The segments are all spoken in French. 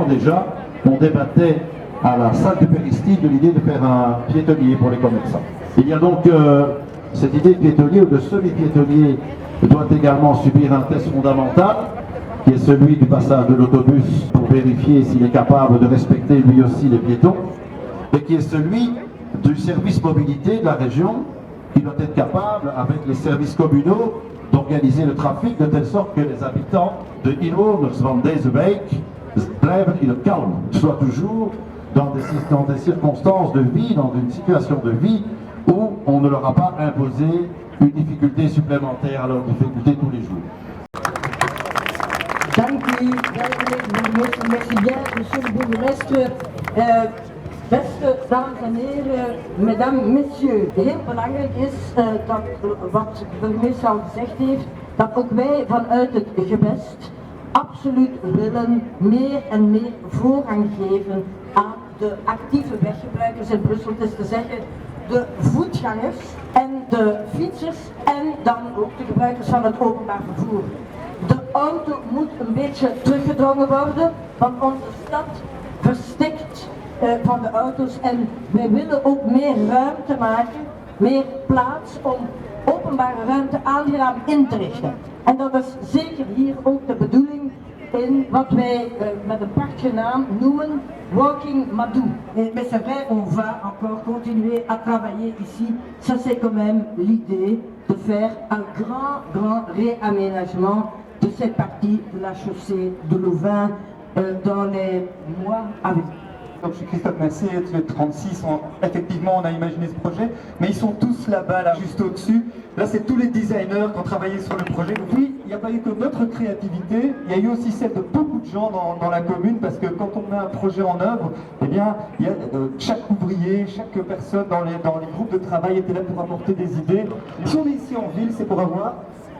déjà, on débattait à la salle du Péristyle de l'idée de faire un piétonnier pour les commerçants. Il y a donc cette idée de piétonnier ou de semi-piétonnier doit également subir un test fondamental, qui est celui du passage de l'autobus pour vérifier s'il est capable de respecter lui aussi les piétons, et qui est celui du service mobilité de la région, qui doit être capable, avec les services communaux, d'organiser le trafic de telle sorte que les habitants de inwoners van deze wijk blijven in het kalm, soient toujours dans des circonstances de vie, dans une situation de vie où on ne leur a pas imposé une difficulté supplémentaire à leurs difficultés tous les jours. Dank u, burgemeester. Merci bien, monsieur le bourgmestre. Beste dames en heren, mesdames, messieurs. Heel belangrijk is dat, wat de burgemeester al gezegd heeft, dat ook wij vanuit het gewest absoluut willen meer en meer voorrang geven aan de actieve weggebruikers in Brussel. Het is te zeggen, de voetgangers en de fietsers en dan ook de gebruikers van het openbaar vervoer. De auto moet een beetje teruggedrongen worden, want onze stad verstikt van de auto's en wij willen ook meer ruimte maken, meer plaats om openbare ruimte aangenaam in te richten. En dat is zeker hier ook de bedoeling in wat wij met een prachtige naam noemen Walking Madou. Mais c'est vrai, on va encore continuer à travailler ici. Ça c'est quand même l'idée de faire un grand réaménagement de cette partie de la chaussée de Louvain dans les mois à venir. Donc je suis Christophe Massé, le 36, effectivement on a imaginé ce projet, mais ils sont tous là-bas, là, juste au-dessus. Là c'est tous les designers qui ont travaillé sur le projet. Puis il n'y a pas eu que notre créativité, il y a eu aussi celle de beaucoup de gens dans la commune, parce que quand on met un projet en œuvre, eh bien, il y a, chaque ouvrier, chaque personne dans les groupes de travail était là pour apporter des idées. Si on est ici en ville, c'est pour avoir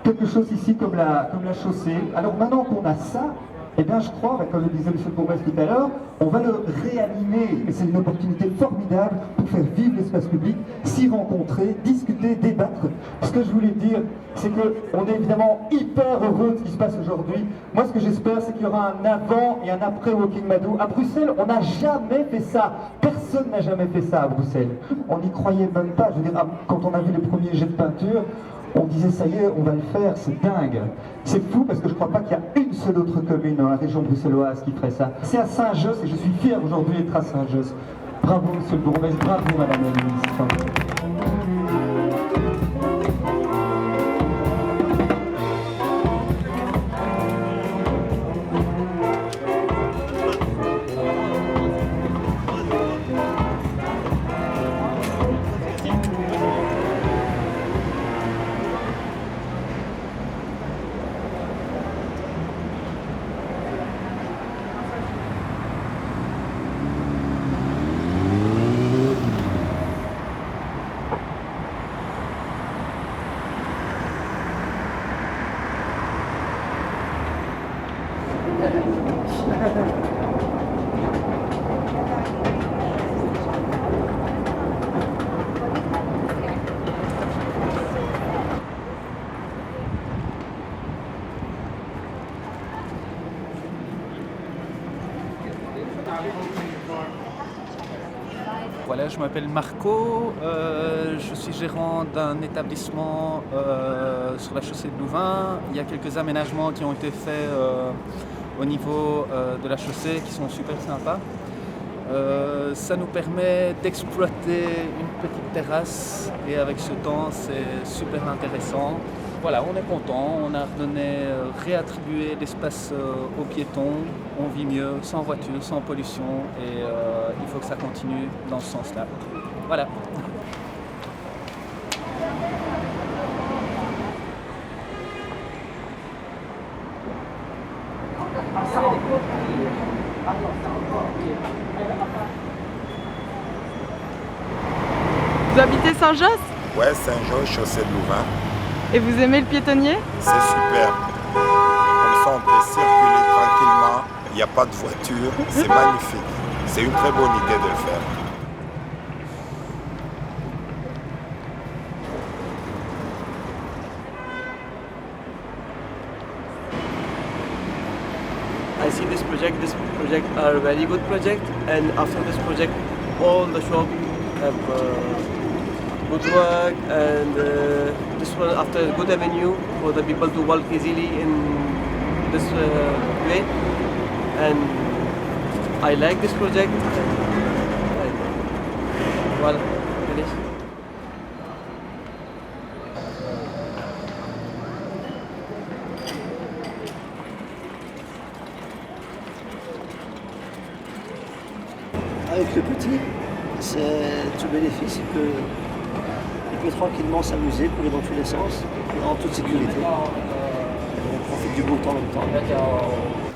quelque chose ici comme la chaussée. Alors maintenant qu'on a ça, eh bien, je crois, comme le disait M. le bourgmestre tout à l'heure, on va le réanimer. Et c'est une opportunité formidable pour faire vivre l'espace public, s'y rencontrer, discuter, débattre. Ce que je voulais dire, c'est qu'on est évidemment hyper heureux de ce qui se passe aujourd'hui. Moi, ce que j'espère, c'est qu'il y aura un avant et un après Walking Madou. À Bruxelles, on n'a jamais fait ça. Personne n'a jamais fait ça à Bruxelles. On n'y croyait même pas. Je veux dire, quand on a vu les premiers jets de peinture, on disait ça y est, on va le faire, c'est dingue. C'est fou parce que je ne crois pas qu'il y a une seule autre commune dans la région bruxelloise qui ferait ça. C'est à Saint-Josse et je suis fier aujourd'hui d'être à Saint-Josse. Bravo monsieur le bourgmestre, bravo madame la ministre. Voilà, je m'appelle Marco, je suis gérant d'un établissement sur la chaussée de Louvain. Il y a quelques aménagements qui ont été faits au niveau de la chaussée qui sont super sympas. Ça nous permet d'exploiter une petite terrasse et avec ce temps c'est super intéressant. Voilà, on est content, on a réattribué l'espace aux piétons, on vit mieux, sans voiture, sans pollution et il faut que ça continue dans ce sens-là. Voilà. Vous habitez Saint-Josse? Ouais, Saint-Josse, chaussée de Louvain. Et vous aimez le piétonnier? C'est super. Comme ça, on peut circuler tranquillement. Il n'y a pas de voiture. C'est magnifique. C'est une très bonne idée de le faire. I see this project. This project are a very good project, and after this project, all the shop have good work, and this one after a good avenue for the people to walk easily in this way, and I like this project. Voilà, finish. Avec le petit, c'est tout bénéfice, il peut tranquillement s'amuser, courir dans tous les sens, en toute sécurité. On profite du beau temps en même temps.